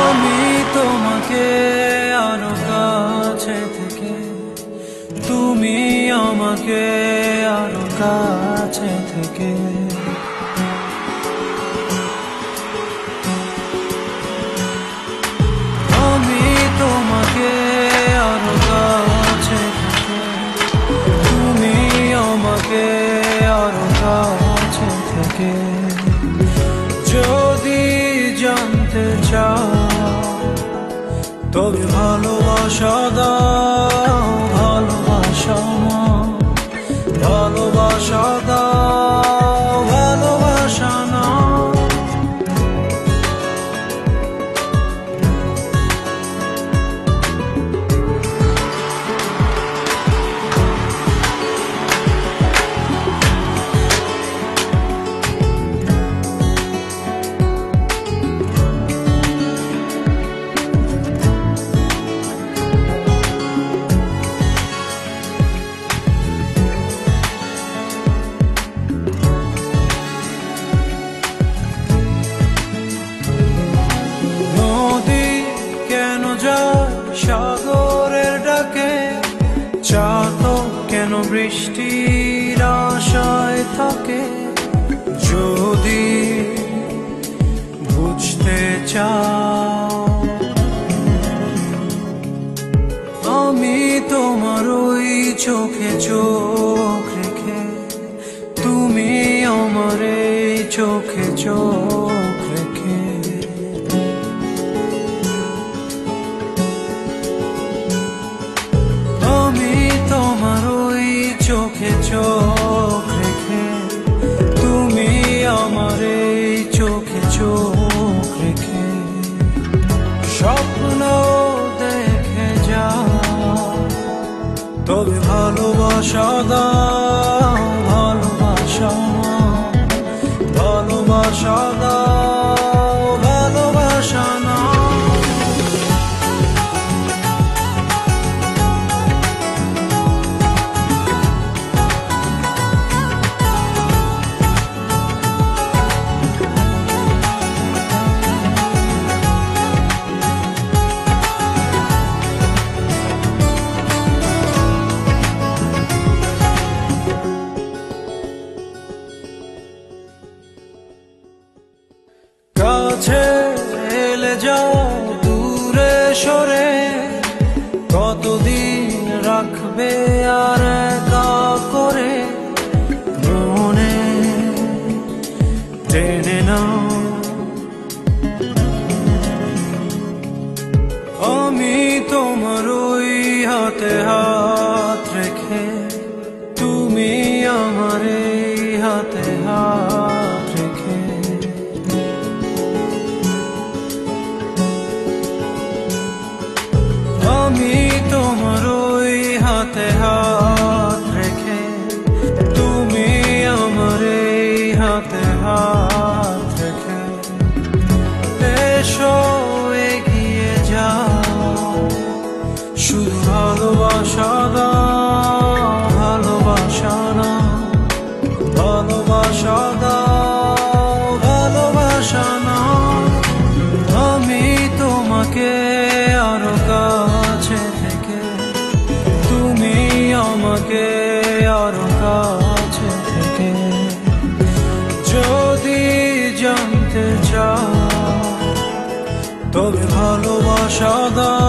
আমি তোমাকে আরো কাছে থেকে, তুমি আমাকে আরো কাছে থেকে। আমি তোমাকে আরো কাছে থেকে, তুমি আমাকে আরো কাছে থেকে। যদি জানতে চাও তবে ভালোবাসা দাও, ভালোবাসা নাও, ভালোবাসা দাও, ভালোবাসা নাও। সাগরের ডাকে চাতক কেন বৃষ্টির আশায় থাকে? যদি বুঝতে চাও আমি তোমার ওই চোখে চোখ রেখে, তুমি আমার এই চোখে চোখ রেখে। চোখে চোখ রেখে, তুমি আমার এই চোখে চোখ রেখে। স্বপ্ন দেখে যাও তবে ভালোবাসা দাও, ভালোবাসা নাও, ভালোবাসা দাও, ভালোবাসা নাও। কাছে এলে যাও দূরে সরে, কতদিন রাখবে আর একা করে? মনে টেনে নাও আমি তোমার ওই হাতে হাত রেখে, তুমি আমার এই হাতে হাত রেখে। আমি তোমার ওই হাতে হাত রেখে, তুমি আমার এই হাতে হাত রেখে। এসো এগিয়ে যাও, শুধু ভালোবাসা দাও, ভালোবাসা নাও, ভালোবাসা দাও, ভালোবাসা নাও। আমি তোমাকে আরো কাছে থেকে, তুমি আমাকে আরো কাছে থেকে। যদি জানতে চাও তবে ভালোবাসা দাও,